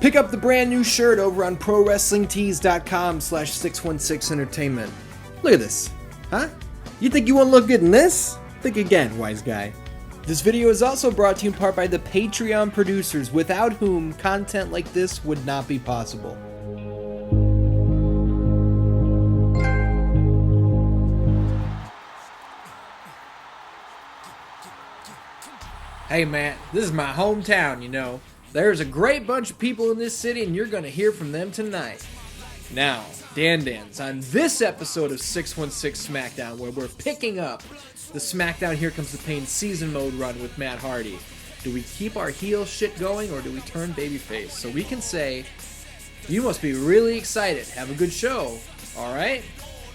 Pick up the brand new shirt over on ProWrestlingTees.com/616Entertainment. Look at this. Huh? You think you won't look good in this? Think again, wise guy. This video is also brought to you in part by the Patreon producers, without whom content like this would not be possible. Hey Matt, this is my hometown, you know. There's a great bunch of people in this city and you're going to hear from them tonight. Now, Dan-Dans, on this episode of 616 SmackDown, where we're picking up the SmackDown Here Comes the Pain season mode run with Matt Hardy, do we keep our heel shit going or do we turn babyface? So we can say, you must be really excited, have a good show, alright?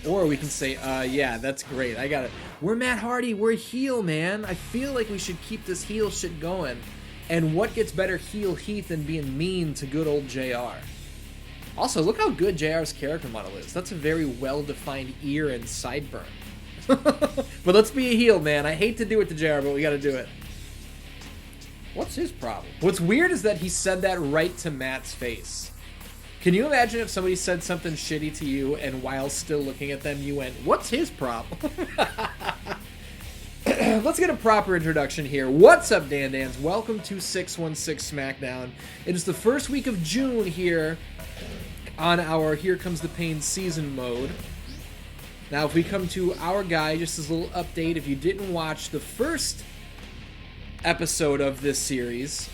Or we can say, yeah, that's great, I got it. We're Matt Hardy, we're heel, man. I feel like we should keep this heel shit going. And what gets better heel Heath than being mean to good old JR? Also, look how good JR's character model is. That's a very well-defined ear and sideburn. But let's be a heel, man. I hate to do it to JR, but we gotta do it. What's his problem? What's weird is that he said that right to Matt's face. Can you imagine if somebody said something shitty to you and while still looking at them you went, what's his problem? Let's get a proper introduction here. What's up, Dan-Dans? Welcome to 616 SmackDown. It is the first week of June here on our Here Comes the Pain season mode. Now, if we come to our guy, just as a little update, if you didn't watch the first episode of this series,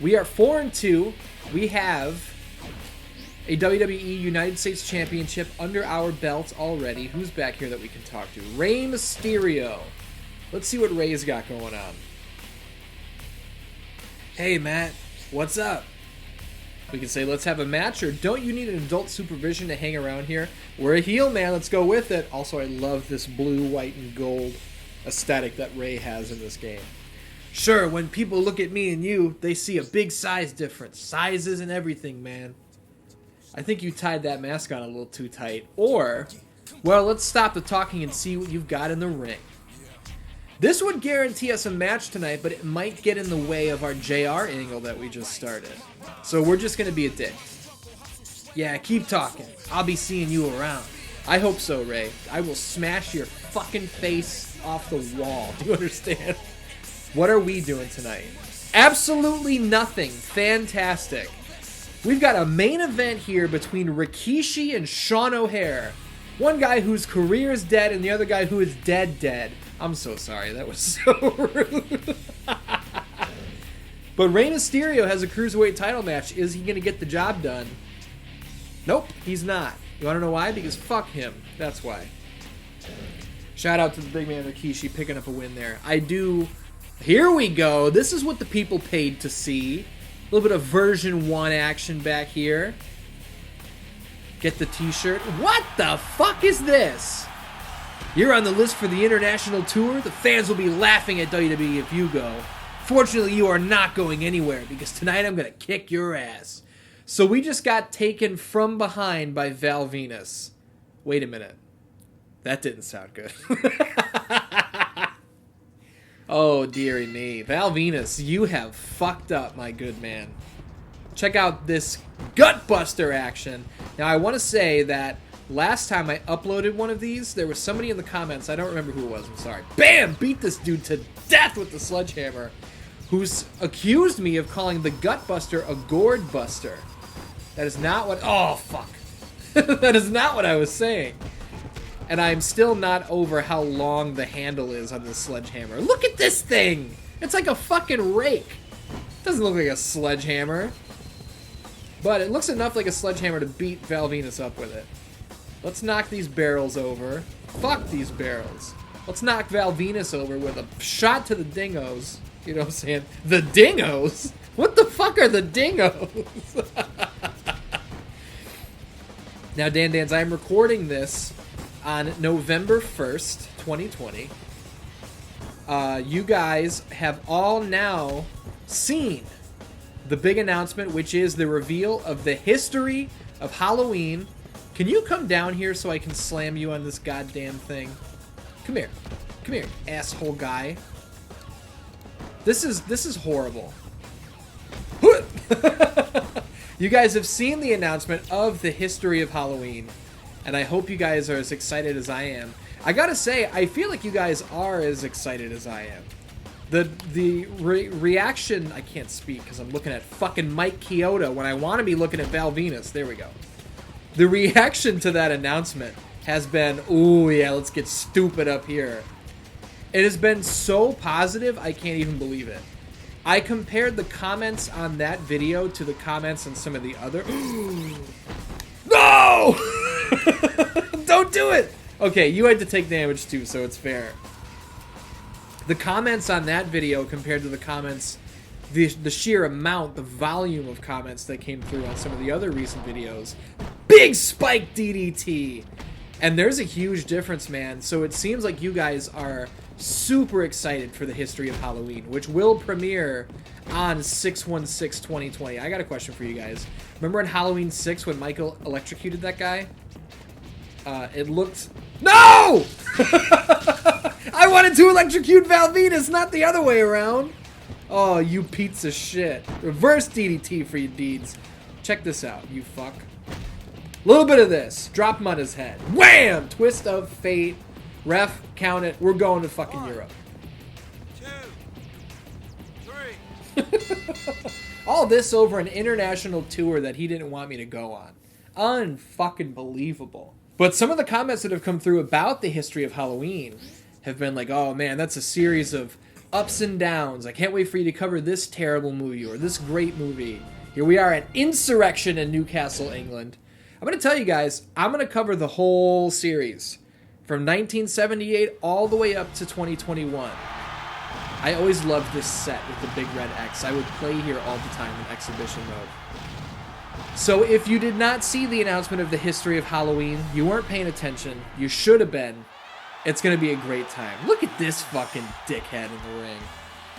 we are 4-2. We have a WWE United States Championship under our belt already. Who's back here that we can talk to? Rey Mysterio. Let's see what Rey's got going on. Hey, Matt. What's up? We can say, let's have a match, or don't you need an adult supervision to hang around here? We're a heel, man. Let's go with it. Also, I love this blue, white, and gold aesthetic that Rey has in this game. Sure, when people look at me and you, they see a big size difference. Sizes and everything, man. I think you tied that mask on a little too tight. Or, well, let's stop the talking and see what you've got in the ring. This would guarantee us a match tonight, but it might get in the way of our JR angle that we just started. So we're just going to be a dick. Yeah, keep talking. I'll be seeing you around. I hope so, Rey. I will smash your fucking face off the wall. Do you understand? What are we doing tonight? Absolutely nothing. Fantastic. We've got a main event here between Rikishi and Sean O'Haire. One guy whose career is dead and the other guy who is dead. I'm so sorry. That was so rude. But Rey Mysterio has a Cruiserweight title match. Is he going to get the job done? Nope, he's not. You want to know why? Because fuck him. That's why. Shout out to the big man Rikishi picking up a win there. I do. Here we go. This is what the people paid to see. A little bit of version 1 action back here. Get the t-shirt. What the fuck is this? You're on the list for the international tour. The fans will be laughing at WWE if you go. Fortunately, you are not going anywhere because tonight I'm going to kick your ass. So we just got taken from behind by Val Venis. Wait a minute. That didn't sound good. Oh, dearie me. Val Venis, you have fucked up, my good man. Check out this gutbuster action. Now, I want to say that last time I uploaded one of these, there was somebody in the comments, I don't remember who it was, I'm sorry. Bam! Beat this dude to death with the sledgehammer, who's accused me of calling the gutbuster a gourd buster. That is not what... Oh, fuck. That is not what I was saying. And I'm still not over how long the handle is on this sledgehammer. Look at this thing! It's like a fucking rake. It doesn't look like a sledgehammer. But it looks enough like a sledgehammer to beat Val Venis up with it. Let's knock these barrels over. Fuck these barrels. Let's knock Val Venis over with a shot to the dingoes. You know what I'm saying? The dingoes? What the fuck are the dingoes? Now, Dan-Dans, I'm recording this on November 1st, 2020. You guys have all now seen the big announcement, which is the reveal of the history of Halloween. Can you come down here so I can slam you on this goddamn thing? Come here. Come here, asshole guy. This is horrible. You guys have seen the announcement of the history of Halloween, and I hope you guys are as excited as I am. I gotta say, I feel like you guys are as excited as I am. The reaction, I can't speak because I'm looking at fucking Mike Chioda when I want to be looking at Val Venis. There we go. The reaction to that announcement has been, ooh yeah, let's get stupid up here. It has been so positive, I can't even believe it. I compared the comments on that video to the comments on some of the other... No! Don't do it! Okay, you had to take damage too, so it's fair. The comments on that video compared to the comments, the sheer amount, the volume of comments that came through on some of the other recent videos. Big spike DDT! And there's a huge difference, man. So it seems like you guys are super excited for the history of Halloween, which will premiere on 6/16/2020. I got a question for you guys. Remember in Halloween 6 when Michael electrocuted that guy? It looked... No! I wanted to electrocute Val Venis, not the other way around. Oh, you pizza shit. Reverse DDT for your deeds. Check this out, you fuck. Little bit of this. Drop him on his head. Wham! Twist of fate. Ref, count it. We're going to fucking Europe. 2, 3. All this over an international tour that he didn't want me to go on. Unfucking believable. But some of the comments that have come through about the history of Halloween have been like, oh man, that's a series of ups and downs. I can't wait for you to cover this terrible movie or this great movie. Here we are at Insurrection in Newcastle, England. I'm going to tell you guys, I'm going to cover the whole series from 1978 all the way up to 2021. I always loved this set with the big red X. I would play here all the time in exhibition mode. So if you did not see the announcement of the history of Halloween, you weren't paying attention. You should have been. It's going to be a great time. Look at this fucking dickhead in the ring.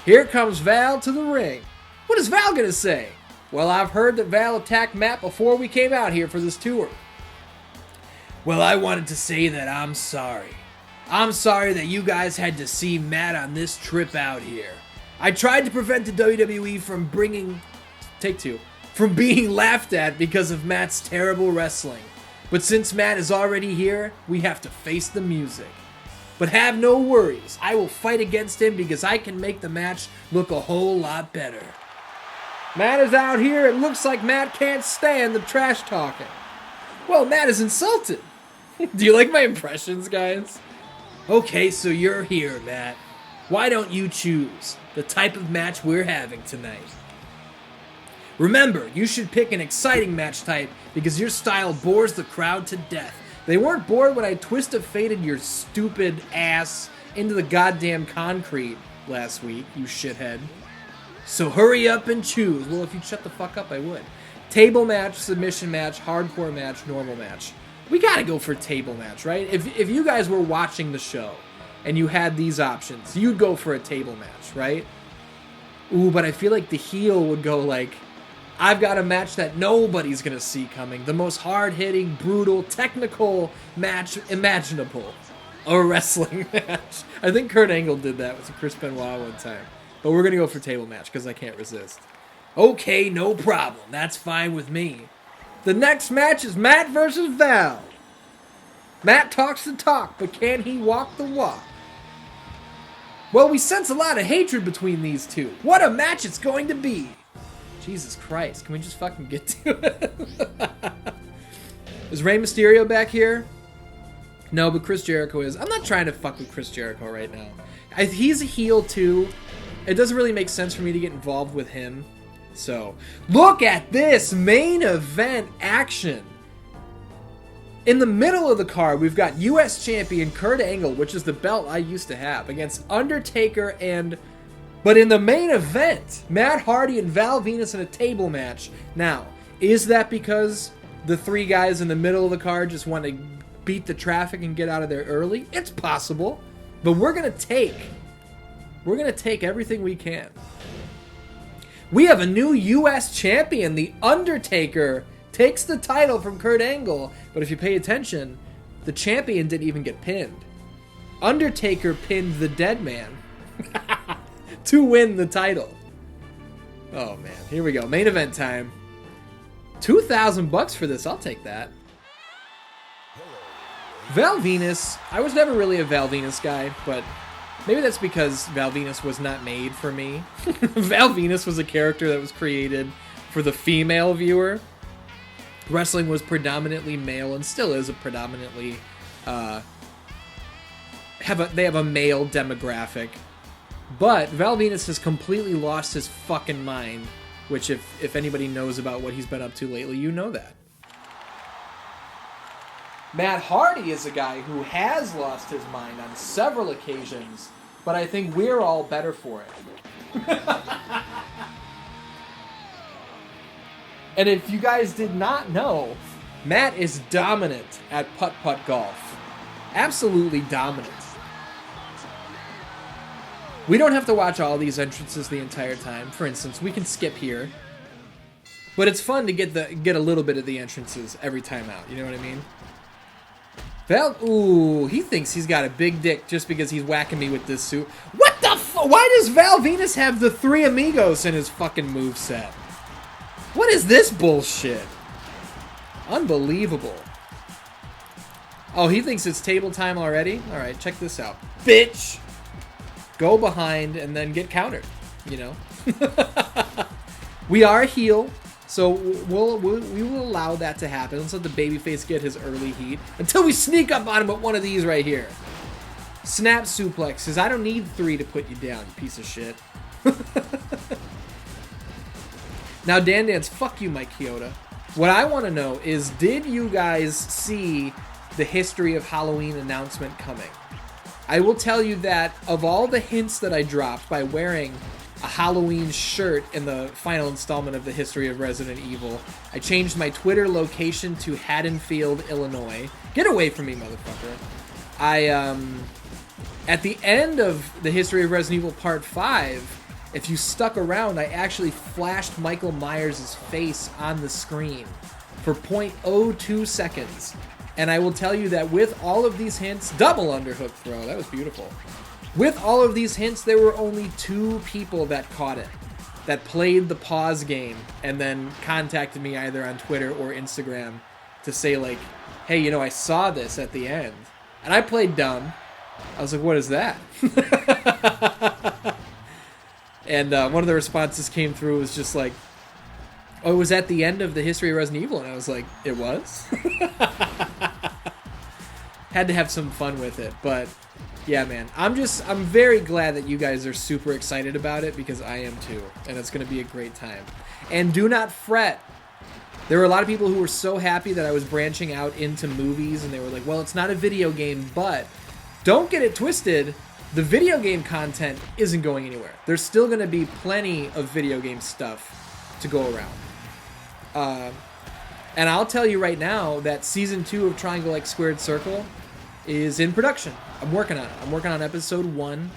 Here comes Val to the ring. What is Val going to say? Well, I've heard that Val attacked Matt before we came out here for this tour. Well, I wanted to say that I'm sorry. I'm sorry that you guys had to see Matt on this trip out here. I tried to prevent the WWE from bringing... Take two. From being laughed at because of Matt's terrible wrestling. But since Matt is already here, we have to face the music. But have no worries. I will fight against him because I can make the match look a whole lot better. Matt is out here. It looks like Matt can't stand the trash talking. Well, Matt is insulted. Do you like my impressions, guys? Okay, so you're here, Matt. Why don't you choose the type of match we're having tonight? Remember, you should pick an exciting match type because your style bores the crowd to death. They weren't bored when I twist of fated your stupid ass into the goddamn concrete last week, you shithead. So hurry up and choose. Well, if you'd shut the fuck up, I would. Table match, submission match, hardcore match, normal match. We gotta go for table match, right? If you guys were watching the show and you had these options, you'd go for a table match, right? Ooh, but I feel like the heel would go like, I've got a match that nobody's gonna see coming. The most hard-hitting, brutal, technical match imaginable. A wrestling match. I think Kurt Angle did that with Chris Benoit one time. But we're gonna go for table match because I can't resist. Okay, no problem. That's fine with me. The next match is Matt versus Val. Matt talks the talk, but can he walk the walk? Well, we sense a lot of hatred between these two. What a match it's going to be. Jesus Christ, can we just fucking get to it? Is Rey Mysterio back here? No, but Chris Jericho is. I'm not trying to fuck with Chris Jericho right now. He's a heel too. It doesn't really make sense for me to get involved with him. So, look at this main event action. In the middle of the card, we've got U.S. Champion Kurt Angle, which is the belt I used to have, against Undertaker and... But in the main event, Matt Hardy and Val Venis in a table match. Now, is that because the three guys in the middle of the card just want to beat the traffic and get out of there early? It's possible. But we're going to take everything we can. We have a new U.S. champion. The Undertaker takes the title from Kurt Angle. But if you pay attention, the champion didn't even get pinned. Undertaker pinned the dead man to win the title. Oh man, here we go. Main event time. $2,000 for this. I'll take that. Val Venis. I was never really a Val Venis guy, but maybe that's because Val Venis was not made for me. Val Venis was a character that was created for the female viewer. Wrestling was predominantly male and still is a predominantly they have a male demographic. But Val Venis has completely lost his fucking mind, which if anybody knows about what he's been up to lately, you know that. Matt Hardy is a guy who has lost his mind on several occasions, but I think we're all better for it. And if you guys did not know, Matt is dominant at putt-putt golf. Absolutely dominant. We don't have to watch all these entrances the entire time. For instance, we can skip here. But it's fun to get a little bit of the entrances every time out. You know what I mean? Ooh, he thinks he's got a big dick just because he's whacking me with this suit. What the why does Val Venis have the Three Amigos in his fucking moveset? What is this bullshit? Unbelievable. Oh, he thinks it's table time already? Alright, check this out. Bitch! Go behind and then get countered, you know? We are a heel, so we will allow that to happen. Let's let the babyface get his early heat until we sneak up on him with one of these right here. Snap suplexes. I don't need 3 to put you down, you piece of shit. Now, Dan Dance, fuck you, Mike Chioda. What I want to know is, did you guys see the History of Halloween announcement coming? I will tell you that of all the hints that I dropped by wearing a Halloween shirt in the final installment of the History of Resident Evil, I changed my Twitter location to Haddonfield, Illinois. Get away from me, motherfucker. At the end of the History of Resident Evil Part 5, if you stuck around, I actually flashed Michael Myers' face on the screen for 0.02 seconds. And I will tell you that with all of these hints, double underhook throw, that was beautiful. With all of these hints, there were only 2 people that caught it, that played the pause game and then contacted me either on Twitter or Instagram to say like, hey, you know, I saw this at the end. And I played dumb. I was like, what is that? And one of the responses came through was just like, oh, it was at the end of the History of Resident Evil. And I was like, it was? Had to have some fun with it. But yeah, man, I'm very glad that you guys are super excited about it, because I am too. And it's going to be a great time. And do not fret. There were a lot of people who were so happy that I was branching out into movies, and they were like, well, it's not a video game, but don't get it twisted. The video game content isn't going anywhere. There's still going to be plenty of video game stuff to go around. And I'll tell you right now that Season 2 of Triangle X Squared Circle is in production. I'm working on it. I'm working on Episode 1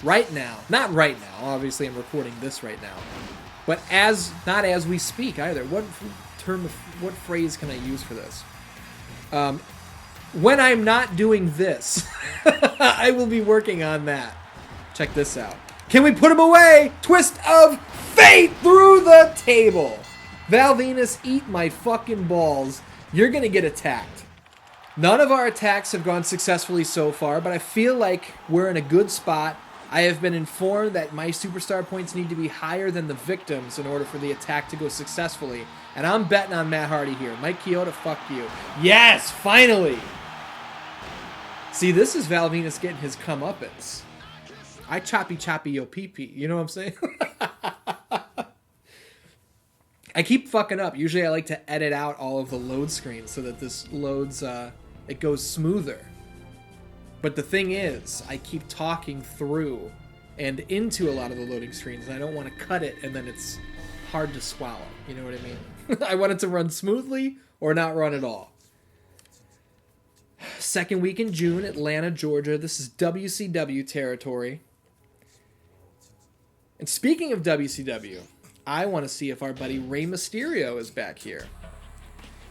right now. Not right now. Obviously, I'm recording this right now. But not as we speak either. What phrase can I use for this? When I'm not doing this, I will be working on that. Check this out. Can we put him away? Twist of fate through the table. Val Venis, eat my fucking balls. You're going to get attacked. None of our attacks have gone successfully so far, but I feel like we're in a good spot. I have been informed that my superstar points need to be higher than the victims in order for the attack to go successfully. And I'm betting on Matt Hardy here. Mike Chioda, fuck you. Yes, finally! See, this is Val Venis getting his comeuppance. I choppy yo pee-pee. You know what I'm saying? I keep fucking up. Usually I like to edit out all of the load screens so that this loads, it goes smoother. But the thing is, I keep talking through and into a lot of the loading screens, and I don't want to cut it and then it's hard to swallow. You know what I mean? I want it to run smoothly or not run at all. Second week in June, Atlanta, Georgia. This is WCW territory. And speaking of WCW, I want to see if our buddy Rey Mysterio is back here.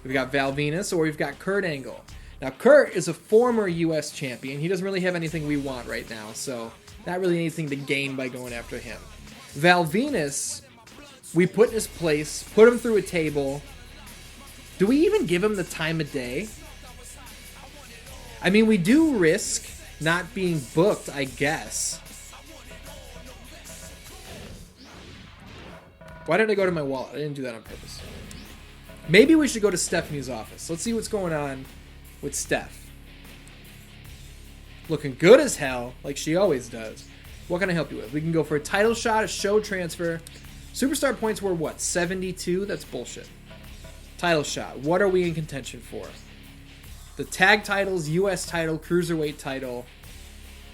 We've got Val Venis or we've got Kurt Angle. Now, Kurt is a former U.S. champion. He doesn't really have anything we want right now, so not really anything to gain by going after him. Val Venis, we put in his place, put him through a table, Do we even give him the time of day? I mean, we do risk not being booked, I guess. Why did I go to my wallet? I didn't do that on purpose. Maybe we should go to Stephanie's office. Let's see what's going on with Steph. Looking good as hell, like she always does. What can I help you with? We can go for a title shot, a show transfer. Superstar points were what? 72? That's bullshit. Title shot. What are we in contention for? The tag titles, US title, Cruiserweight title.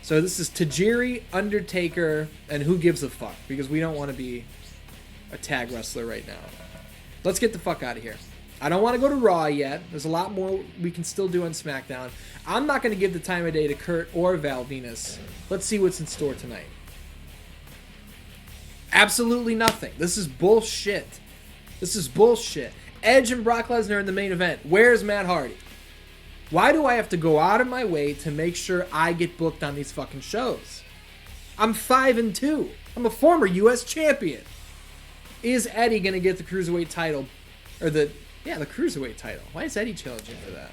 So this is Tajiri, Undertaker, and who gives a fuck? Because we don't want to be a tag wrestler right now. Let's get the fuck out of here. I don't want to go to Raw yet. There's a lot more we can still do on SmackDown. I'm not going to give the time of day to Kurt or Val Venis. Let's see what's in store tonight. Absolutely nothing. This is bullshit. This is bullshit. Edge and Brock Lesnar in the main event. Where's Matt Hardy? Why do I have to go out of my way to make sure I get booked on these fucking shows? I'm 5-2. I'm a former US champion. Is Eddie going to get the Cruiserweight title? Or the Cruiserweight title. Why is Eddie challenging for that?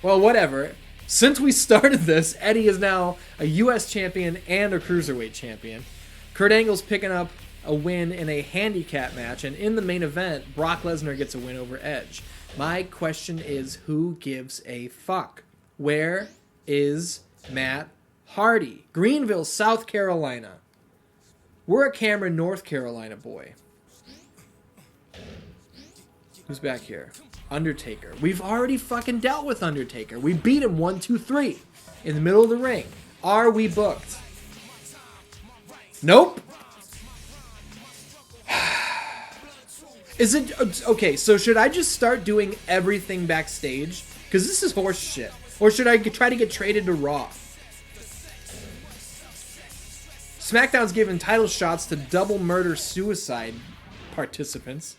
Well, whatever. Since we started this, Eddie is now a US champion and a Cruiserweight champion. Kurt Angle's picking up a win in a handicap match, and in the main event, Brock Lesnar gets a win over Edge. My question is, who gives a fuck? Where is Matt Hardy? Greenville, South Carolina. We're a Cameron, North Carolina boy. Who's back here? Undertaker. We've already fucking dealt with Undertaker. We beat him 1, 2, 3 in the middle of the ring. Are we booked? Nope. Is it okay? So should I just start doing everything backstage? Because this is horse shit. Or should I try to get traded to Raw? SmackDown's giving title shots to double murder suicide participants,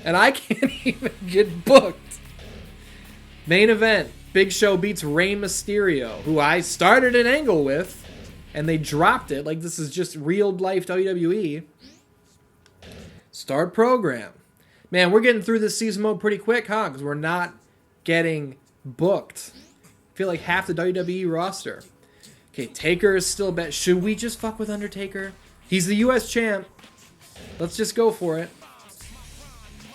and I can't even get booked. Main event: Big Show beats Rey Mysterio, who I started an angle with, and they dropped it like this is just real life WWE. Start program. Man, we're getting through this season mode pretty quick, huh? Because we're not getting booked. I feel like half the WWE roster. Okay, Taker is still bet. Should we just fuck with Undertaker? He's the US champ. Let's just go for it.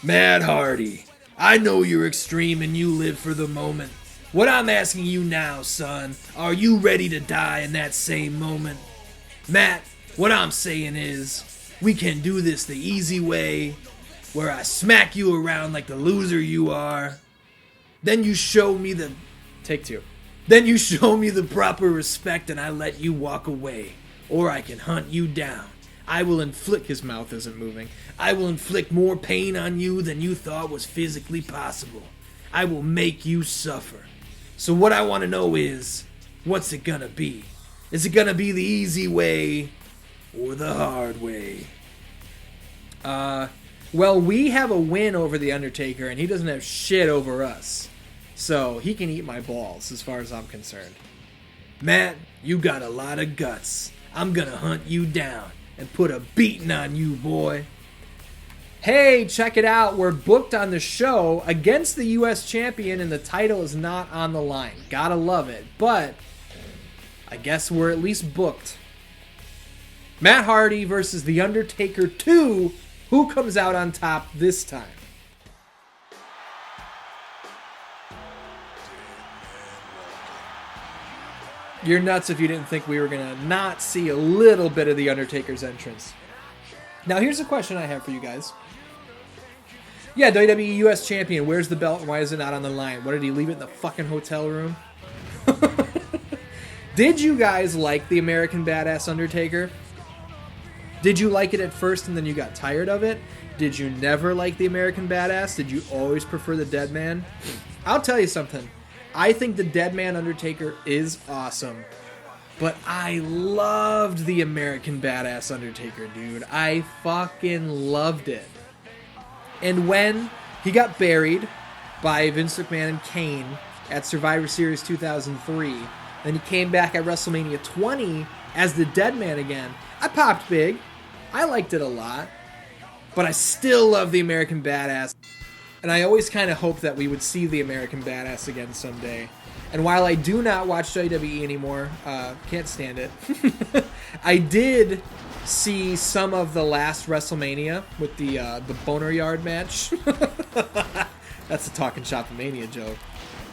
Matt Hardy, I know you're extreme and you live for the moment. What I'm asking you now, son, are you ready to die in that same moment? Matt, what I'm saying is, we can do this the easy way, where I smack you around like the loser you are. Then you show me the... Take two. Then you show me the proper respect and I let you walk away. Or I can hunt you down. I will inflict... His mouth isn't moving. I will inflict more pain on you than you thought was physically possible. I will make you suffer. So what I want to know is, what's it gonna be? Is it gonna be the easy way or the hard way? Well, we have a win over The Undertaker, and he doesn't have shit over us. So, he can eat my balls, as far as I'm concerned. Matt, you got a lot of guts. I'm gonna hunt you down and put a beating on you, boy. Hey, check it out. We're booked on the show against the US champion, and the title is not on the line. Gotta love it. But, I guess we're at least booked. Matt Hardy versus The Undertaker 2. Who comes out on top this time? You're nuts if you didn't think we were going to not see a little bit of The Undertaker's entrance. Now, here's a question I have for you guys. Yeah, WWE US Champion. Where's the belt? Why is it not on the line? What, did he leave it in the fucking hotel room? Did you guys like the American Badass Undertaker? Did you like it at first and then you got tired of it? Did you never like the American Badass? Did you always prefer the Dead Man? I'll tell you something. I think the Dead Man Undertaker is awesome. But I loved the American Badass Undertaker, dude. I fucking loved it. And when he got buried by Vince McMahon and Kane at Survivor Series 2003, then he came back at WrestleMania 20 as the Dead Man again, I popped big. I liked it a lot. But I still love the American Badass. And I always kind of hoped that we would see the American Badass again someday. And while I do not watch WWE anymore, can't stand it, I did see some of the last WrestleMania with the Boneyard match. That's a Talking Shop-A-Mania joke.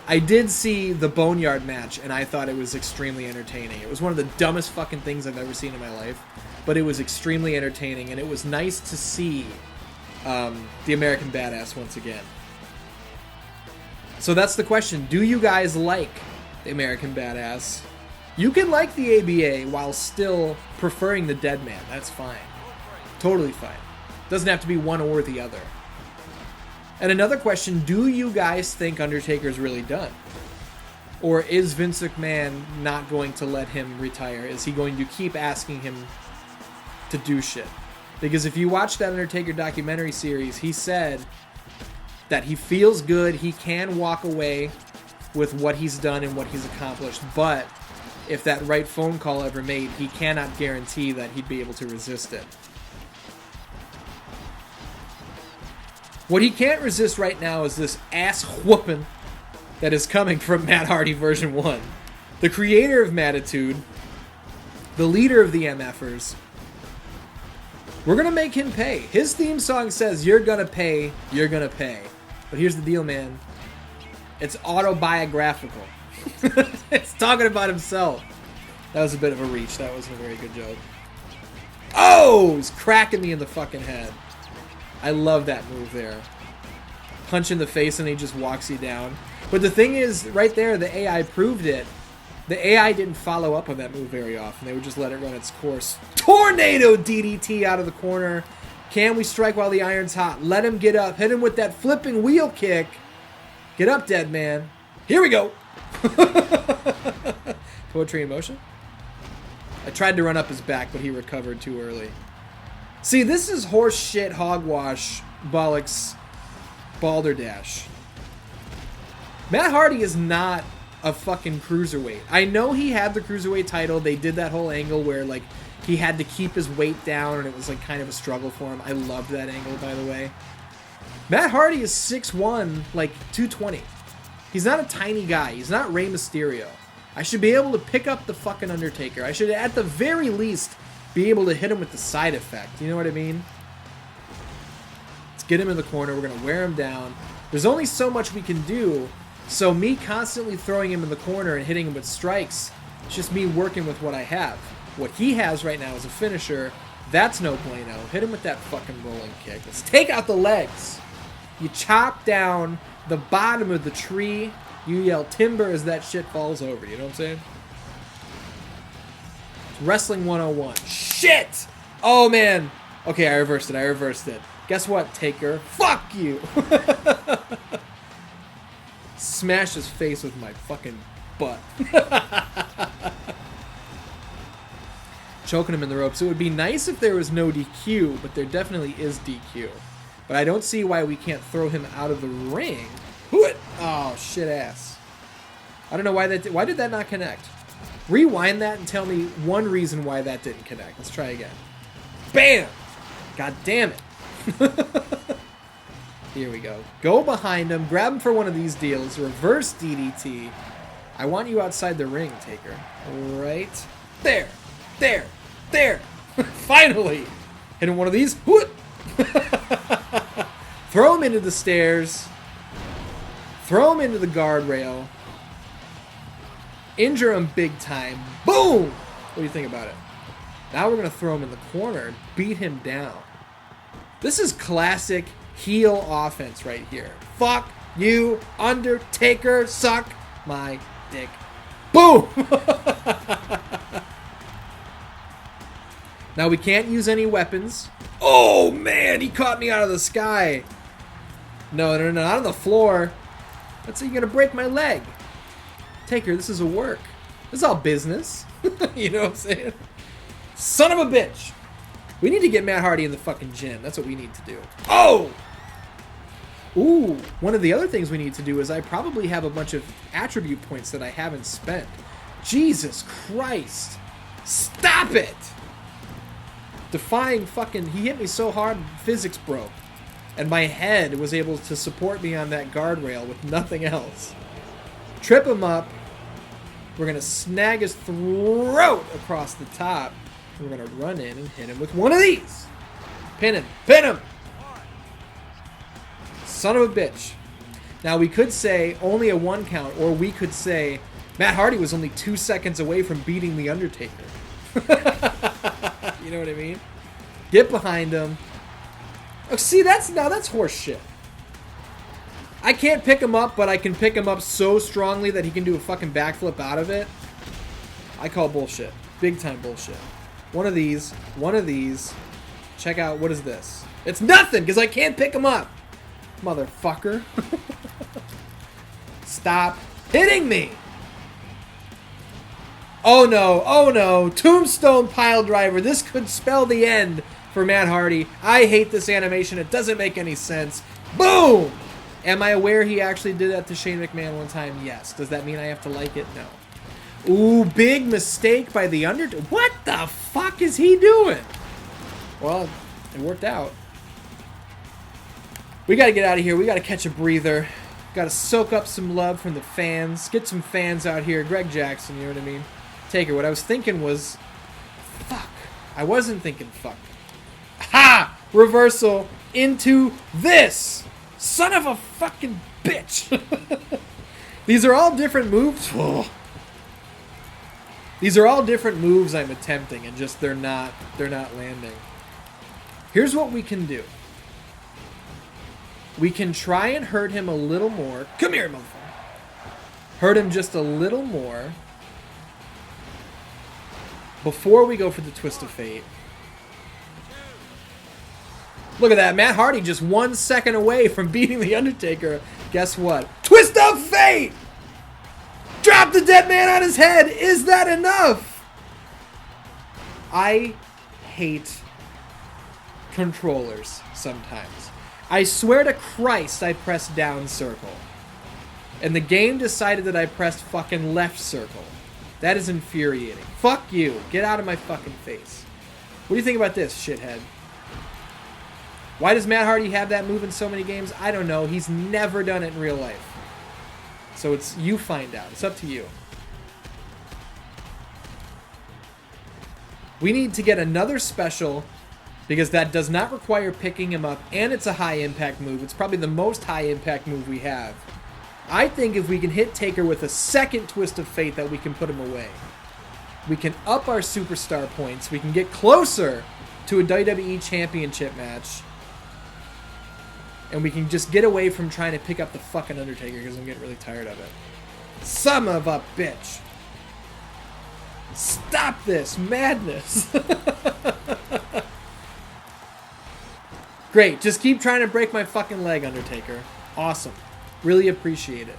I did see the Boneyard match, and I thought it was extremely entertaining. It was one of the dumbest fucking things I've ever seen in my life, but it was extremely entertaining, and it was nice to see the American Badass once again. So that's the question. Do you guys like the American Badass? You can like the ABA while still preferring the Dead Man. That's fine. Totally fine. Doesn't have to be one or the other. And another question, do you guys think Undertaker's really done? Or is Vince McMahon not going to let him retire? Is he going to keep asking him to do shit? Because if you watch that Undertaker documentary series, he said that he feels good, he can walk away with what he's done and what he's accomplished, but if that right phone call ever made, he cannot guarantee that he'd be able to resist it. What he can't resist right now is this ass whooping that is coming from Matt Hardy version 1. The creator of Mattitude, the leader of the MFers. We're going to make him pay. His theme song says, you're going to pay, you're going to pay. But here's the deal, man. It's autobiographical. It's talking about himself. That was a bit of a reach. That wasn't a very good joke. Oh! He's cracking me in the fucking head. I love that move there. Punch in the face and he just walks you down. But the thing is, right there, the AI proved it. The AI didn't follow up on that move very often. They would just let it run its course. Tornado DDT out of the corner. Can we strike while the iron's hot? Let him get up. Hit him with that flipping wheel kick. Get up, Dead Man. Here we go. Poetry in motion. I tried to run up his back, but he recovered too early. See, this is horse shit, hogwash, bollocks, balderdash. Matt Hardy is not a fucking cruiserweight. I know he had the cruiserweight title. They did that whole angle where, like, he had to keep his weight down, and it was, like, kind of a struggle for him. I loved that angle, by the way. Matt Hardy is 6'1", like, 220. He's not a tiny guy. He's not Rey Mysterio. I should be able to pick up the fucking Undertaker. I should, at the very least, be able to hit him with the side effect. You know what I mean? Let's get him in the corner. We're going to wear him down. There's only so much we can do, so me constantly throwing him in the corner and hitting him with strikes, it's just me working with what I have. What he has right now is a finisher. That's no bueno. Hit him with that fucking rolling kick. Let's take out the legs. You chop down the bottom of the tree. You yell timber as that shit falls over. You know what I'm saying? Wrestling 101. Shit! Oh, man. Okay, I reversed it. Guess what, Taker? Fuck you! Smash his face with my fucking butt. Choking him in the ropes. It would be nice if there was no DQ, but there definitely is DQ. But I don't see why we can't throw him out of the ring. Oh, shit ass. I don't know why that... Why did that not connect? Rewind that and tell me one reason why that didn't connect. Let's try again. Bam! God damn it. Here we go. Go behind him. Grab him for one of these deals. Reverse DDT. I want you outside the ring, Taker. Right there. There. There. Finally. Hit him one of these. Throw him into the stairs. Throw him into the guardrail. Injure him big time. Boom! What do you think about it? Now we're going to throw him in the corner and beat him down. This is classic heel offense right here. Fuck you, Undertaker. Suck my dick. Boom! Now we can't use any weapons. Oh, man, he caught me out of the sky. No, not on the floor. That's how you're going to break my leg. Taker, this is a work. This is all business. You know what I'm saying? Son of a bitch. We need to get Matt Hardy in the fucking gym. That's what we need to do. Oh! Ooh, one of the other things we need to do is I probably have a bunch of attribute points that I haven't spent. Jesus Christ. Stop it! Defying fucking... He hit me so hard, physics broke. And my head was able to support me on that guardrail with nothing else. Trip him up. We're going to snag his throat across the top. And we're going to run in and hit him with one of these. Pin him. Pin him. Son of a bitch. Now, we could say only a 1 count, or we could say Matt Hardy was only 2 seconds away from beating The Undertaker. You know what I mean? Get behind him. Oh, see, that's horse shit. I can't pick him up, but I can pick him up so strongly that he can do a fucking backflip out of it. I call bullshit. Big time bullshit. One of these. One of these. Check out, what is this? It's nothing, because I can't pick him up. Motherfucker. Stop hitting me. Oh no, oh no. Tombstone pile driver. This could spell the end for Matt Hardy. I hate this animation. It doesn't make any sense. Boom! Am I aware he actually did that to Shane McMahon one time? Yes. Does that mean I have to like it? No. Ooh, big mistake by The Undertaker. What the fuck is he doing? Well, it worked out. We got to get out of here. We got to catch a breather. Got to soak up some love from the fans. Get some fans out here. Greg Jackson, you know what I mean? Taker. What I was thinking was, fuck. I wasn't thinking fuck. Ha! Reversal into this. Son of a fucking bitch. These are all different moves. Oh. These are all different moves I'm attempting, and just they're not landing. Here's what we can do. We can try and hurt him a little more. Come here, motherfucker. Hurt him just a little more before we go for the twist of fate. Look at that. Matt Hardy just 1 second away from beating The Undertaker. Guess what? Twist of fate! Drop the dead man on his head! Is that enough? I hate controllers sometimes. I swear to Christ I pressed down circle. And the game decided that I pressed fucking left circle. That is infuriating. Fuck you. Get out of my fucking face. What do you think about this, shithead? Why does Matt Hardy have that move in so many games? I don't know. He's never done it in real life. So it's you find out. It's up to you. We need to get another special because that does not require picking him up, and it's a high impact move. It's probably the most high impact move we have. I think if we can hit Taker with a second twist of fate that we can put him away. We can up our superstar points. We can get closer to a WWE Championship match. And we can just get away from trying to pick up the fucking Undertaker because I'm getting really tired of it. Son of a bitch. Stop this madness. Great. Just keep trying to break my fucking leg, Undertaker. Awesome. Really appreciate it.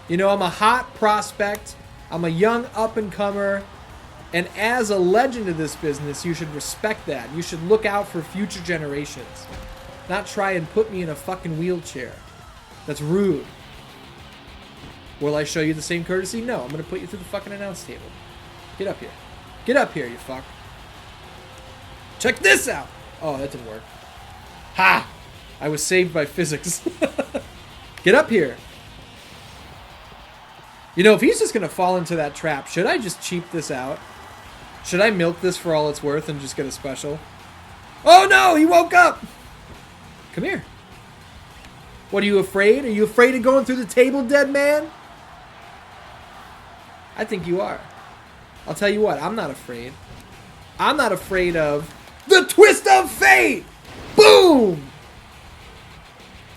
You know, I'm a hot prospect. I'm a young up-and-comer. And as a legend of this business, you should respect that. You should look out for future generations. Not try and put me in a fucking wheelchair. That's rude. Will I show you the same courtesy? No, I'm going to put you through the fucking announce table. Get up here. Get up here, you fuck. Check this out! Oh, that didn't work. Ha! I was saved by physics. Get up here. You know, if he's just going to fall into that trap, should I just cheap this out? Should I milk this for all it's worth and just get a special? Oh no, he woke up! Come here. What, are you afraid? Are you afraid of going through the table, dead man? I think you are. I'll tell you what, I'm not afraid. I'm not afraid of the twist of fate! Boom!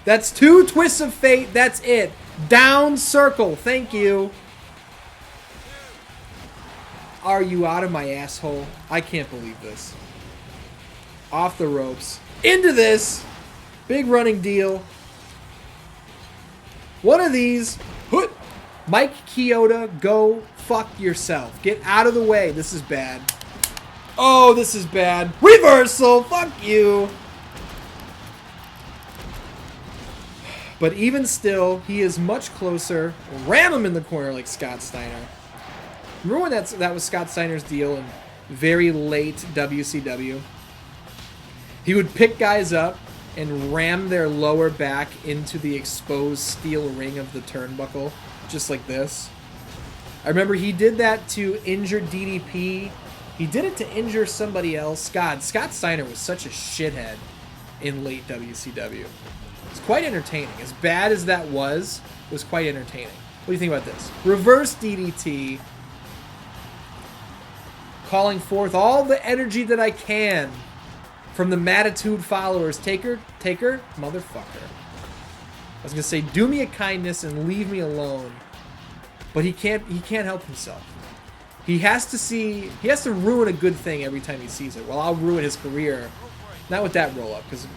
That's 2 twists of fate. That's it. Down circle. Thank you. Are you out of my asshole? I can't believe this. Off the ropes. Into this. Big running deal. One of these. Mike Chioda, go fuck yourself. Get out of the way. This is bad. Oh, this is bad. Reversal. Fuck you. But even still, he is much closer. Ram him in the corner like Scott Steiner. Remember when that was Scott Steiner's deal in very late WCW? He would pick guys up, and ram their lower back into the exposed steel ring of the turnbuckle, just like this. I remember he did that to injure DDP. He did it to injure somebody else. God, Scott Steiner was such a shithead in late WCW. It's quite entertaining. As bad as that was, it was quite entertaining. What do you think about this? Reverse DDT. Calling forth all the energy that I can from the Matitude followers. Taker, motherfucker. I was going to say, do me a kindness and leave me alone. But he can't help himself. He has to ruin a good thing every time he sees it. Well, I'll ruin his career. Not with that roll-up, because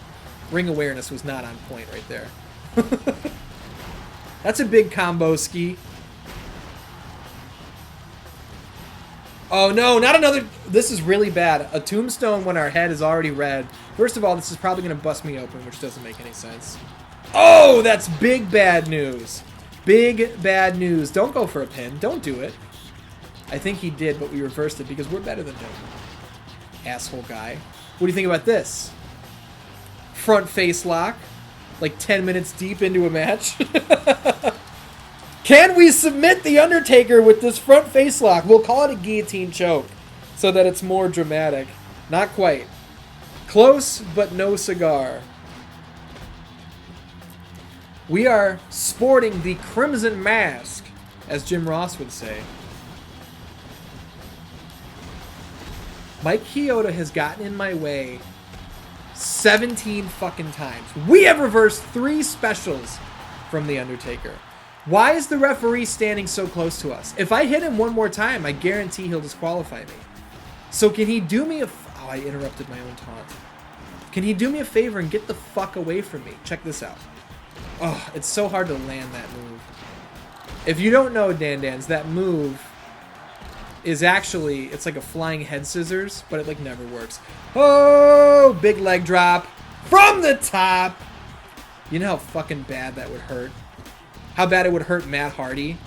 ring awareness was not on point right there. That's a big combo ski. Oh no, not another. This is really bad. A tombstone when our head is already red. First of all, this is probably going to bust me open, which doesn't make any sense. Oh, that's big bad news. Big bad news. Don't go for a pin. Don't do it. I think he did, but we reversed it because we're better than him. Asshole guy. What do you think about this? Front face lock. Like 10 minutes deep into a match. Can we submit The Undertaker with this front face lock? We'll call it a guillotine choke so that it's more dramatic. Not quite. Close, but no cigar. We are sporting the Crimson Mask, as Jim Ross would say. Mike Chioda has gotten in my way 17 fucking times. We have reversed 3 specials from The Undertaker. Why is the referee standing so close to us? If I hit him one more time, I guarantee he'll disqualify me. So can he do me a... Oh, I interrupted my own taunt. Can he do me a favor and get the fuck away from me? Check this out. Oh, it's so hard to land that move. If you don't know, Dan-Dans, that move is actually... It's like a flying head scissors, but it like never works. Oh, big leg drop from the top. You know how fucking bad that would hurt? How bad it would hurt Matt Hardy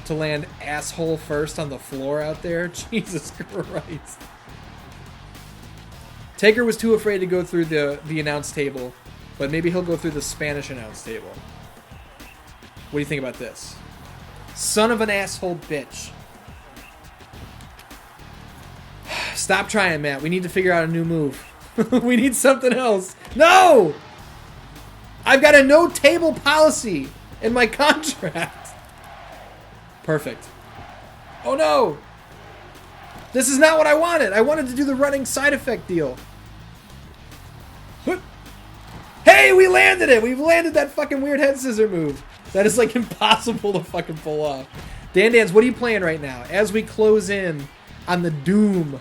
to land asshole first on the floor out there? Jesus Christ. Taker was too afraid to go through the announce table, but maybe he'll go through the Spanish announce table. What do you think about this? Son of an asshole bitch. Stop trying, Matt. We need to figure out a new move. We need something else. No! I've got a no table policy in my contract. Perfect. Oh no! This is not what I wanted. I wanted to do the running side effect deal. Hey, we landed it! We've landed that fucking weird head scissor move. That is like impossible to fucking pull off. Dan-Dans, what are you playing right now? As we close in on the doom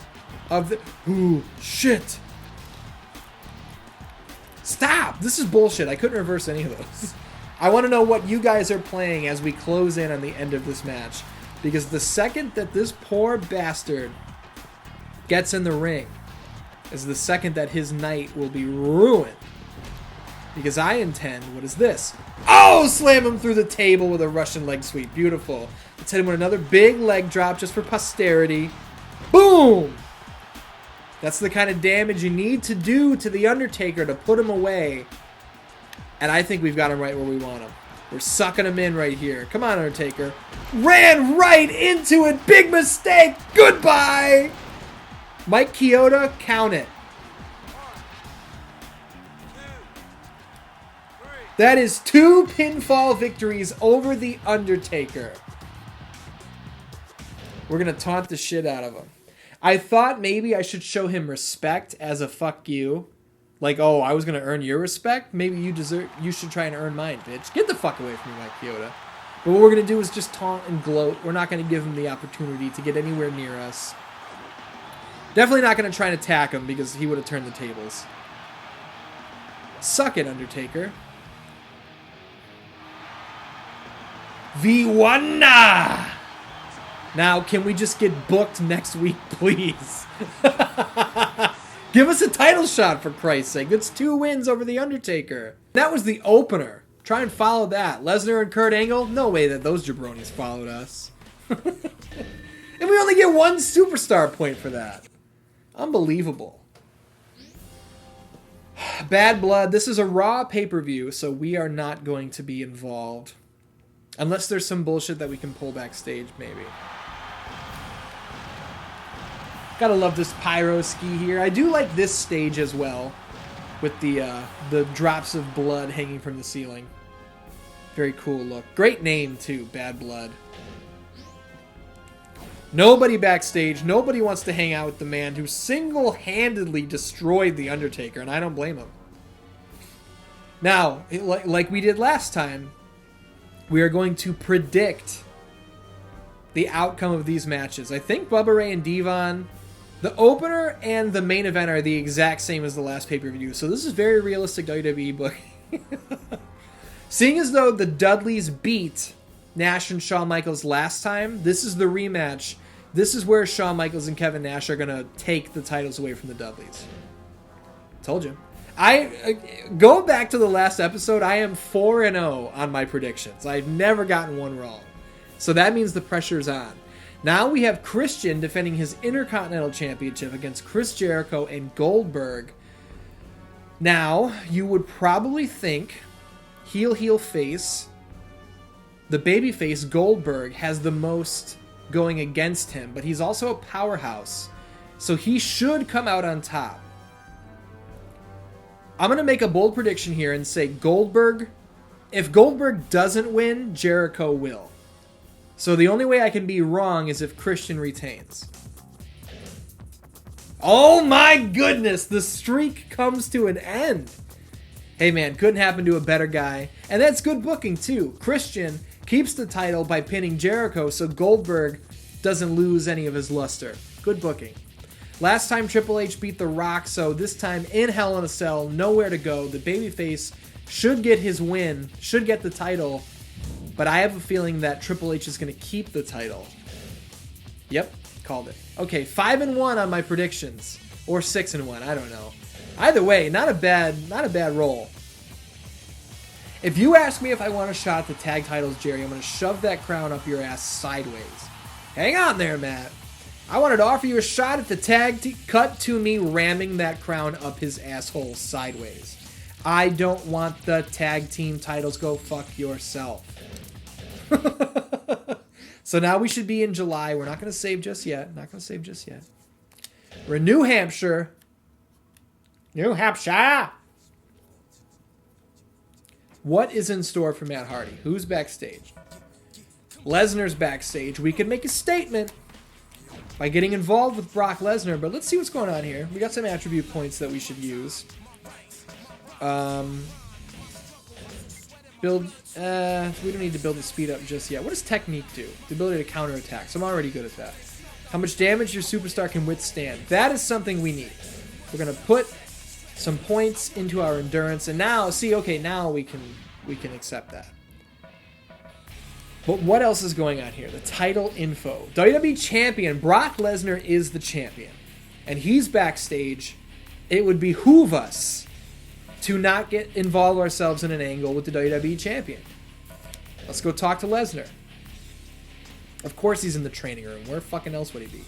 of the... Ooh, shit. Stop! This is bullshit. I couldn't reverse any of those. I want to know what you guys are playing as we close in on the end of this match. Because the second that this poor bastard gets in the ring is the second that his night will be ruined. Because I intend, what is this? Oh, slam him through the table with a Russian leg sweep. Beautiful. Let's hit him with another big leg drop just for posterity. Boom! That's the kind of damage you need to do to The Undertaker to put him away. And I think we've got him right where we want him. We're sucking him in right here. Come on, Undertaker. Ran right into it. Big mistake. Goodbye. Mike Chioda, count it. That is 2 pinfall victories over The Undertaker. We're going to taunt the shit out of him. I thought maybe I should show him respect as a fuck you. Like, oh, I was going to earn your respect? Maybe you should try and earn mine, bitch. Get the fuck away from me, Mike Chioda. But what we're going to do is just taunt and gloat. We're not going to give him the opportunity to get anywhere near us. Definitely not going to try and attack him because he would have turned the tables. Suck it, Undertaker. V1! Now, can we just get booked next week, please? Give us a title shot, for Christ's sake. That's 2 wins over The Undertaker. That was the opener. Try and follow that. Lesnar and Kurt Angle? No way that those jabronis followed us. And we only get 1 superstar point for that. Unbelievable. Bad Blood. This is a Raw pay-per-view, so we are not going to be involved. Unless there's some bullshit that we can pull backstage, maybe. Gotta love this pyro ski here. I do like this stage as well, with the drops of blood hanging from the ceiling. Very cool look. Great name, too. Bad Blood. Nobody backstage. Nobody wants to hang out with the man who single-handedly destroyed The Undertaker, and I don't blame him. Now, like we did last time, we are going to predict the outcome of these matches. I think Bubba Ray and Devon, the opener and the main event are the exact same as the last pay-per-view, so this is very realistic WWE booking. Seeing as though the Dudleys beat Nash and Shawn Michaels last time, this is the rematch. This is where Shawn Michaels and Kevin Nash are going to take the titles away from the Dudleys. Told you. Go back to the last episode. I am 4-0 on my predictions. I've never gotten one wrong. So that means the pressure's on. Now we have Christian defending his Intercontinental Championship against Chris Jericho and Goldberg. Now, you would probably think heel face, the babyface Goldberg has the most going against him, but he's also a powerhouse, so he should come out on top. I'm going to make a bold prediction here and say Goldberg, if Goldberg doesn't win, Jericho will. So the only way I can be wrong is if Christian retains. Oh my goodness, the streak comes to an end. Hey man, couldn't happen to a better guy. And that's good booking too. Christian keeps the title by pinning Jericho so Goldberg doesn't lose any of his luster. Good booking. Last time Triple H beat The Rock, so this time in Hell in a Cell, nowhere to go. The babyface should get his win, should get the title, but I have a feeling that Triple H is going to keep the title. Yep, called it. Okay, 5-1 on my predictions, or 6-1, I don't know. Either way, not a bad roll. If you ask me if I want a shot at the tag titles, Jerry, I'm going to shove that crown up your ass sideways. Hang on there, Matt. I wanted to offer you a shot at the tag cut to me ramming that crown up his asshole sideways. I don't want the tag team titles. Go fuck yourself. So now we should be in July. We're not going to save just yet. We're in New Hampshire. New Hampshire. What is in store for Matt Hardy? Who's backstage? Lesnar's backstage. We could make a statement by getting involved with Brock Lesnar, but let's see what's going on here. We got some attribute points that we should use. We don't need to build the speed up just yet. What does technique do? The ability to counterattack. So I'm already good at that. How much damage your superstar can withstand. That is something we need. We're going to put some points into our endurance, and now, see, okay, now we can accept that. But what else is going on here? The title info. WWE Champion Brock Lesnar is the champion, and he's backstage. It would behoove us to not involve ourselves in an angle with the WWE Champion. Let's go talk to Lesnar. Of course he's in the training room. Where fucking else would he be?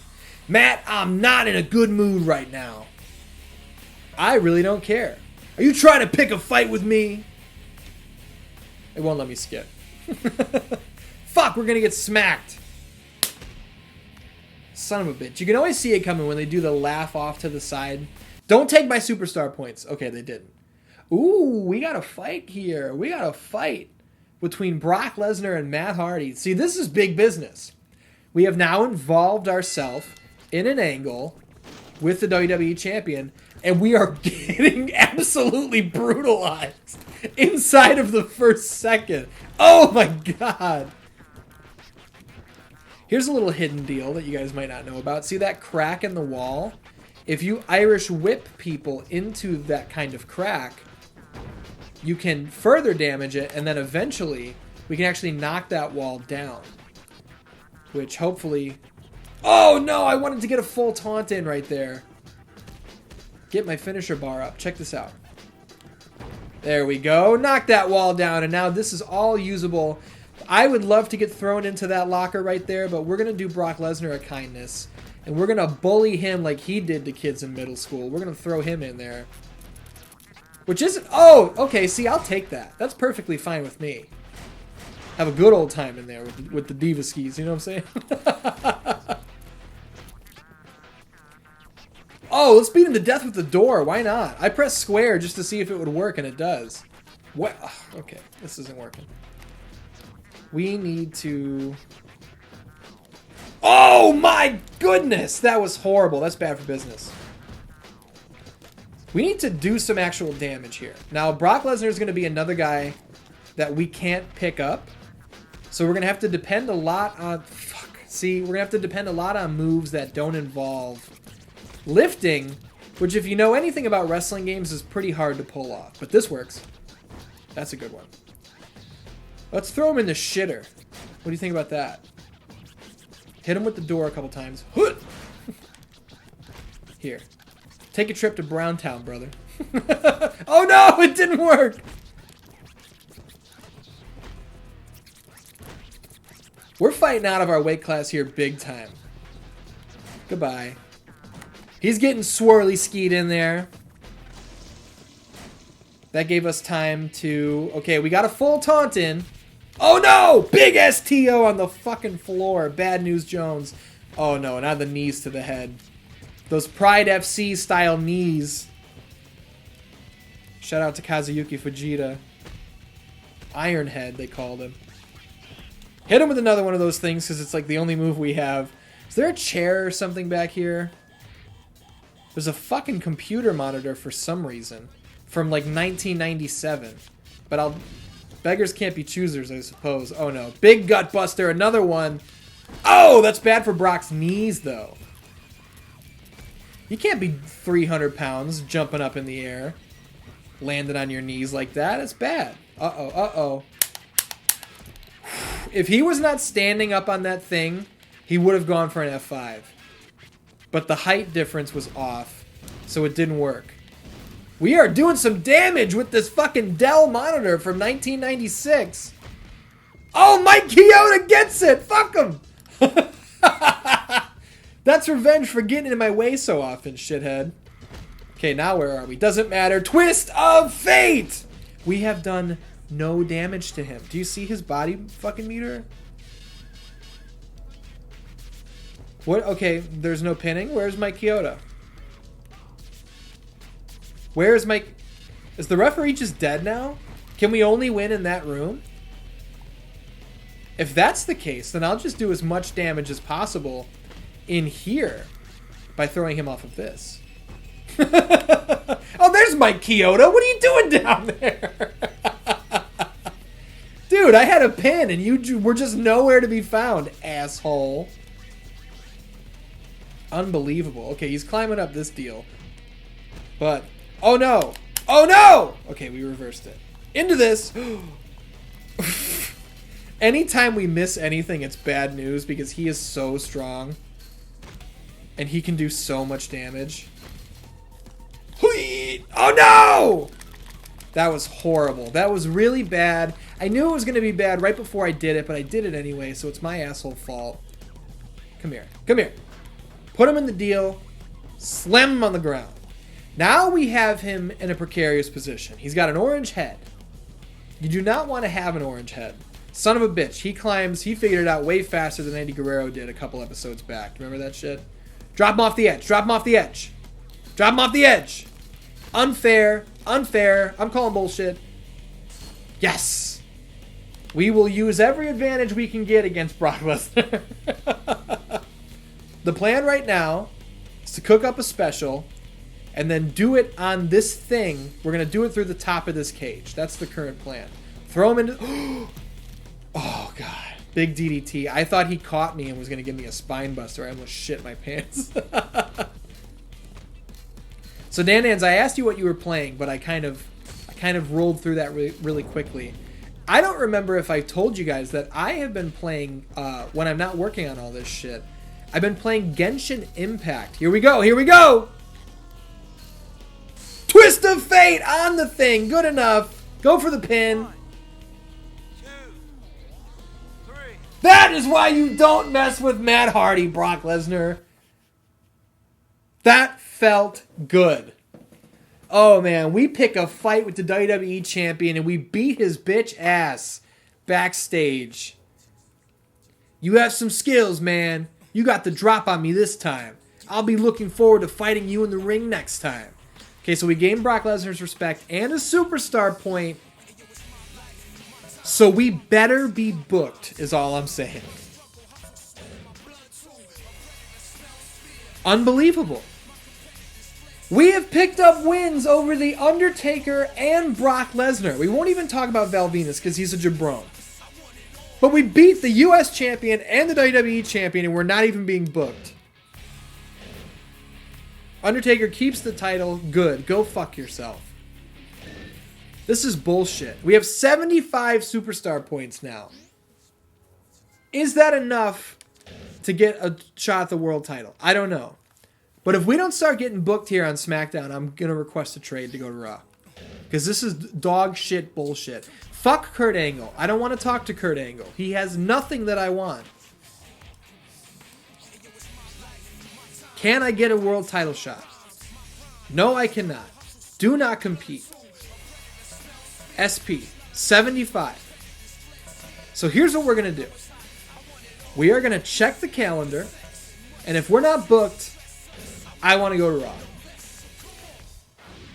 Matt, I'm not in a good mood right now. I really don't care. Are you trying to pick a fight with me? It won't let me skip. Fuck, we're gonna get smacked. Son of a bitch. You can always see it coming when they do the laugh off to the side. Don't take my superstar points. Okay, they didn't. Ooh, we got a fight here. We got a fight between Brock Lesnar and Matt Hardy. See, this is big business. We have now involved ourselves in an angle with the WWE Champion, and we are getting absolutely brutalized inside of the first second. Oh my god. Here's a little hidden deal that you guys might not know about. See that crack in the wall? If you Irish whip people into that kind of crack, you can further damage it, and then eventually we can actually knock that wall down. Which hopefully... Oh no, I wanted to get a full taunt in right there. Get my finisher bar up. Check this out. There we go. Knock that wall down, and now this is all usable. I would love to get thrown into that locker right there, but we're going to do Brock Lesnar a kindness. And we're going to bully him like he did to kids in middle school. We're going to throw him in there. Which isn't... Oh, okay, see, I'll take that. That's perfectly fine with me. Have a good old time in there with the diva skis, you know what I'm saying? Oh, let's beat him to death with the door. Why not? I pressed square just to see if it would work, and it does. What? Ugh, okay, this isn't working. We need to... Oh my goodness! That was horrible. That's bad for business. We need to do some actual damage here. Now, Brock Lesnar is going to be another guy that we can't pick up. So we're going to have to depend a lot on... Fuck. See, we're going to have to depend a lot on moves that don't involve lifting, which if you know anything about wrestling games is pretty hard to pull off. But this works. That's a good one. Let's throw him in the shitter. What do you think about that? Hit him with the door a couple times. Here. Take a trip to Browntown, brother. Oh no, it didn't work! We're fighting out of our weight class here big time. Goodbye. He's getting swirly skied in there. That gave us time to... Okay, we got a full taunt in. Oh no! Big STO on the fucking floor. Bad News Jones. Oh no, not the knees to the head. Those Pride FC style knees. Shout out to Kazuyuki Fujita. Ironhead, they called him. Hit him with another one of those things because it's like the only move we have. Is there a chair or something back here? There's a fucking computer monitor for some reason. From like 1997. But beggars can't be choosers, I suppose. Oh no. Big gut buster, another one. Oh, that's bad for Brock's knees though. You can't be 300 pounds jumping up in the air. Landing on your knees like that. It's bad. Uh-oh, uh-oh. If he was not standing up on that thing, he would have gone for an F5. But the height difference was off, so it didn't work. We are doing some damage with this fucking Dell monitor from 1996. Oh, Mike Chioda gets it! Fuck him! That's revenge for getting in my way so often, shithead. Okay, now where are we? Doesn't matter. Twist of fate! We have done no damage to him. Do you see his body fucking meter? What? Okay, there's no pinning. Where's Mike Chioda? Where's Mike? Is the referee just dead now? Can we only win in that room? If that's the case, then I'll just do as much damage as possible in here by throwing him off of this. Oh, there's Mike Chioda. What are you doing down there? Dude, I had a pin and you were just nowhere to be found, asshole. Unbelievable. Okay, he's climbing up this deal. But, oh no. Oh no! Okay, we reversed it. Into this. Anytime we miss anything, it's bad news because he is so strong. And he can do so much damage. Oh no! That was horrible. That was really bad. I knew it was going to be bad right before I did it, but I did it anyway, so it's my asshole fault. Come here. Come here. Put him in the deal. Slam him on the ground. Now we have him in a precarious position. He's got an orange head. You do not want to have an orange head. Son of a bitch. He climbs. He figured it out way faster than Eddie Guerrero did a couple episodes back. Remember that shit? Drop him off the edge. Drop him off the edge. Drop him off the edge. Unfair. Unfair. I'm calling bullshit. Yes. We will use every advantage we can get against Brock Lesnar. The plan right now is to cook up a special and then do it on this thing. We're going to do it through the top of this cage. That's the current plan. Throw him into... Oh, God. Big DDT. I thought he caught me and was going to give me a spine buster. I almost shit my pants. So, Dan, I asked you what you were playing, but I kind of rolled through that really quickly. I don't remember if I told you guys that I have been playing, when I'm not working on all this shit, I've been playing Genshin Impact. Here we go. Here we go. Twist of fate on the thing. Good enough. Go for the pin. 1, 2, 3. That is why you don't mess with Matt Hardy, Brock Lesnar. That felt good. Oh, man, we pick a fight with the WWE champion and we beat his bitch ass backstage. You have some skills, man. You got the drop on me this time. I'll be looking forward to fighting you in the ring next time. Okay, so we gained Brock Lesnar's respect and a superstar point. So we better be booked, is all I'm saying. Unbelievable. We have picked up wins over The Undertaker and Brock Lesnar. We won't even talk about Val Venis because he's a jabron. But we beat the US champion and the WWE champion and we're not even being booked. Undertaker keeps the title. Good. Go fuck yourself. This is bullshit. We have 75 superstar points now. Is that enough to get a shot at the world title? I don't know. But if we don't start getting booked here on SmackDown, I'm going to request a trade to go to Raw. Because this is dog shit bullshit. Fuck Kurt Angle. I don't want to talk to Kurt Angle. He has nothing that I want. Can I get a world title shot? No, I cannot. Do not compete. SP 75. So here's what we're going to do. We are going to check the calendar. And if we're not booked, I want to go to Raw.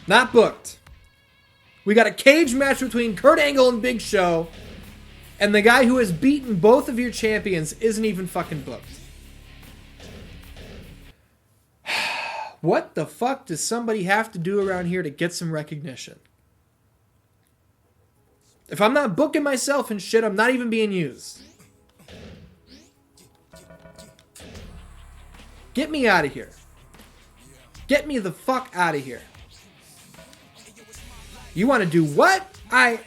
Not booked. We got a cage match between Kurt Angle and Big Show. And the guy who has beaten both of your champions isn't even fucking booked. What the fuck does somebody have to do around here to get some recognition? If I'm not booking myself and shit, I'm not even being used. Get me out of here. Get me the fuck out of here. You want to do what? I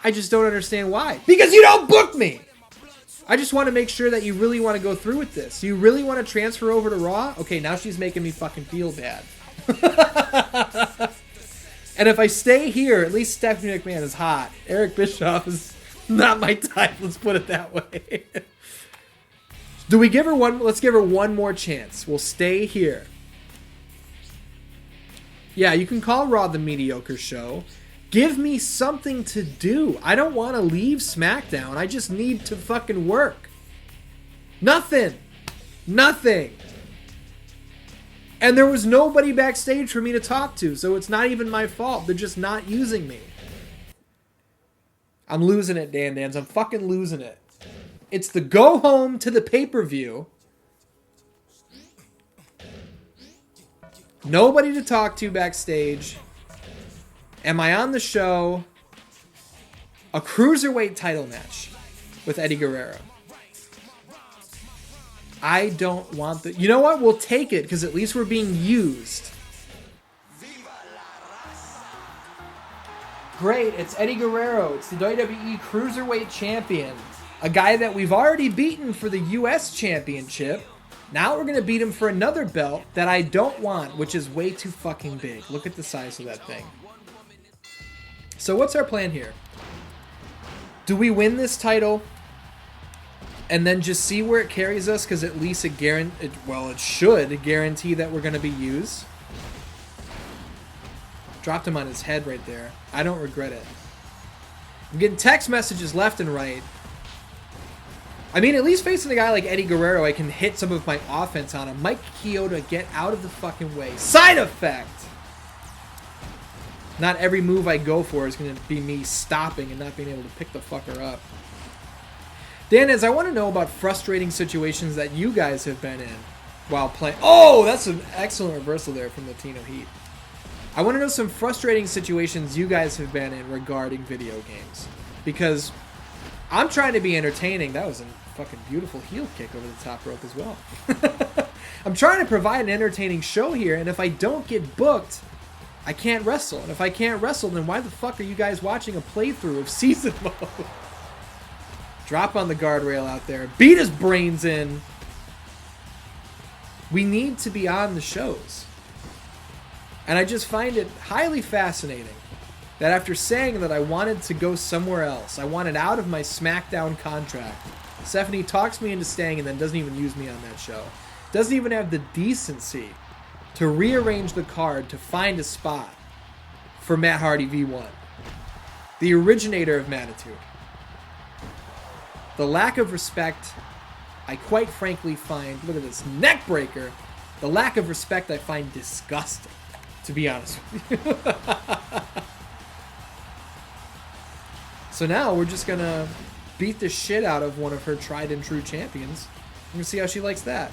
just don't understand why. Because you don't book me! I just want to make sure that you really want to go through with this. You really want to transfer over to Raw? Okay, now she's making me fucking feel bad. And if I stay here, at least Stephanie McMahon is hot. Eric Bischoff is not my type. Let's put it that way. Do we give her one? Let's give her one more chance. We'll stay here. Yeah, you can call Raw the mediocre show. Give me something to do. I don't want to leave SmackDown. I just need to fucking work. Nothing. Nothing. And there was nobody backstage for me to talk to, so it's not even my fault. They're just not using me. I'm losing it, Dan Dans. I'm fucking losing it. It's the go home to the pay-per-view. Nobody to talk to backstage. Am I on the show? A Cruiserweight title match with Eddie Guerrero. I don't want the... You know what? We'll take it because at least we're being used. Great. It's Eddie Guerrero. It's the WWE Cruiserweight Champion. A guy that we've already beaten for the US Championship. Now we're going to beat him for another belt that I don't want, which is way too fucking big. Look at the size of that thing. So what's our plan here? Do we win this title and then just see where it carries us? Because at least it should guarantee that we're going to be used. Dropped him on his head right there. I don't regret it. I'm getting text messages left and right. I mean, at least facing a guy like Eddie Guerrero, I can hit some of my offense on him. Mike Chioda, get out of the fucking way. Side effect! Not every move I go for is going to be me stopping and not being able to pick the fucker up. Dan, as I want to know about frustrating situations that you guys have been in while playing. Oh, that's an excellent reversal there from Latino Heat. I want to know some frustrating situations you guys have been in regarding video games. Because I'm trying to be entertaining. That was a fucking beautiful heel kick over the top rope as well. I'm trying to provide an entertaining show here, and if I don't get booked, I can't wrestle. And if I can't wrestle, then why the fuck are you guys watching a playthrough of season mode? Drop on the guardrail out there. Beat his brains in. We need to be on the shows. And I just find it highly fascinating that after saying that I wanted to go somewhere else, I wanted out of my SmackDown contract, Stephanie talks me into staying and then doesn't even use me on that show. Doesn't even have the decency to rearrange the card to find a spot for Matt Hardy V1. The originator of Mattitude. The lack of respect, I quite frankly find, look at this, neck breaker. The lack of respect I find disgusting, to be honest with you. So now we're just going to beat the shit out of one of her tried and true champions. We're going to see how she likes that.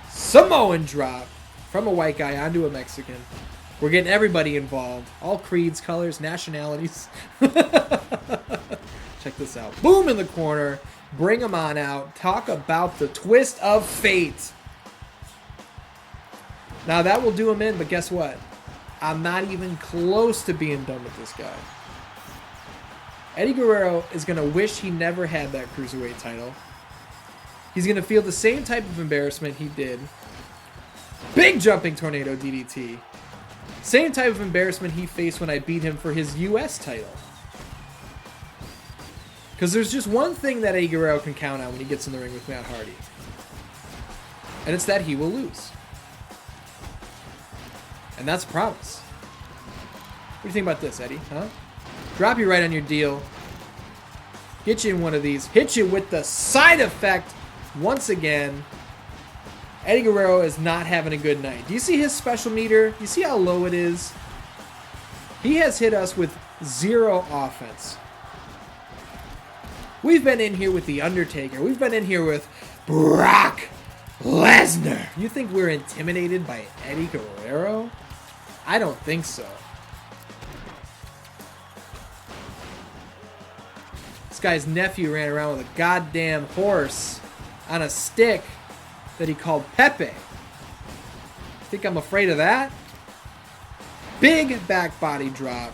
Samoan drop from a white guy onto a Mexican. We're getting everybody involved. All creeds, colors, nationalities. Check this out. Boom in the corner. Bring them on out. Talk about the twist of fate. Now that will do him in, but guess what? I'm not even close to being done with this guy. Eddie Guerrero is going to wish he never had that Cruiserweight title. He's going to feel the same type of embarrassment he did. Big jumping tornado DDT. Same type of embarrassment he faced when I beat him for his US title. Because there's just one thing that Eddie Guerrero can count on when he gets in the ring with Matt Hardy. And it's that he will lose. And that's a promise. What do you think about this, Eddie? Huh? Drop you right on your deal. Get you in one of these. Hit you with the side effect once again. Eddie Guerrero is not having a good night. Do you see his special meter? You see how low it is? He has hit us with 0 offense. We've been in here with The Undertaker. We've been in here with Brock Lesnar. You think we're intimidated by Eddie Guerrero? I don't think so. This guy's nephew ran around with a goddamn horse on a stick that he called Pepe. Think I'm afraid of that? Big back body drop.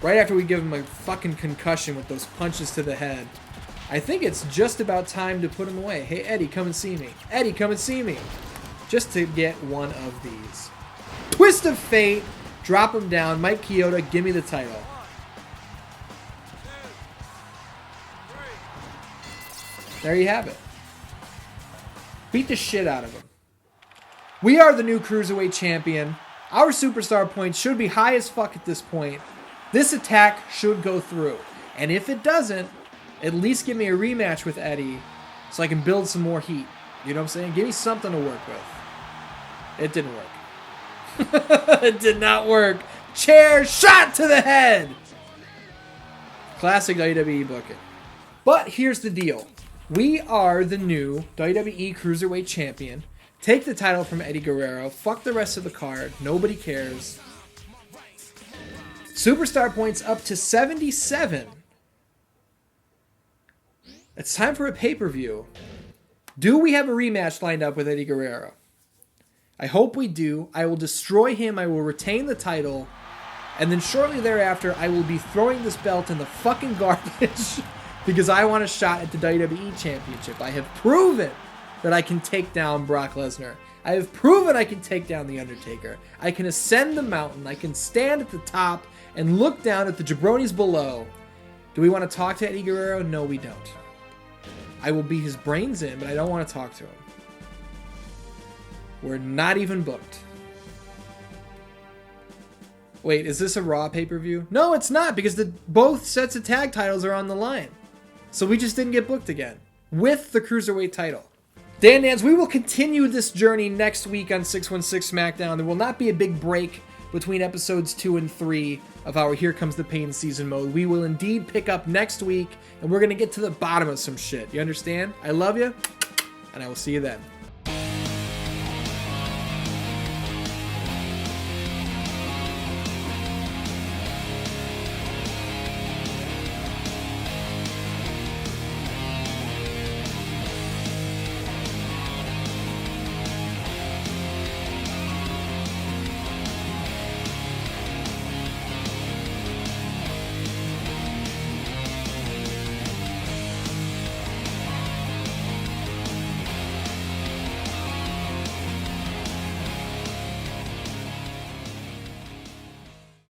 Right after we give him a fucking concussion with those punches to the head. I think it's just about time to put him away. Hey, Eddie, come and see me. Eddie, come and see me. Just to get one of these. Twist of fate. Drop him down. Mike Chioda, give me the title. 1, 2, 3. There you have it. Beat the shit out of him. We are the new Cruiserweight champion. Our superstar points should be high as fuck at this point. This attack should go through. And if it doesn't, at least give me a rematch with Eddie so I can build some more heat. You know what I'm saying? Give me something to work with. It didn't work. It did not work. Chair shot to the head. Classic WWE booking. But here's the deal. We are the new WWE Cruiserweight champion. Take the title from Eddie Guerrero. Fuck the rest of the card. Nobody cares. Superstar points up to 77. It's time for a pay-per-view. Do we have a rematch lined up with Eddie Guerrero? I hope we do. I will destroy him. I will retain the title. And then shortly thereafter, I will be throwing this belt in the fucking garbage because I want a shot at the WWE Championship. I have proven that I can take down Brock Lesnar. I have proven I can take down The Undertaker. I can ascend the mountain. I can stand at the top and look down at the jabronis below. Do we want to talk to Eddie Guerrero? No, we don't. I will beat his brains in, but I don't want to talk to him. We're not even booked. Wait, is this a Raw pay-per-view? No, it's not, because both sets of tag titles are on the line. So we just didn't get booked again. With the Cruiserweight title. Dan Dans, we will continue this journey next week on 616 SmackDown. There will not be a big break between episodes 2 and 3 of our Here Comes the Pain season mode. We will indeed pick up next week, and we're going to get to the bottom of some shit. You understand? I love you, and I will see you then.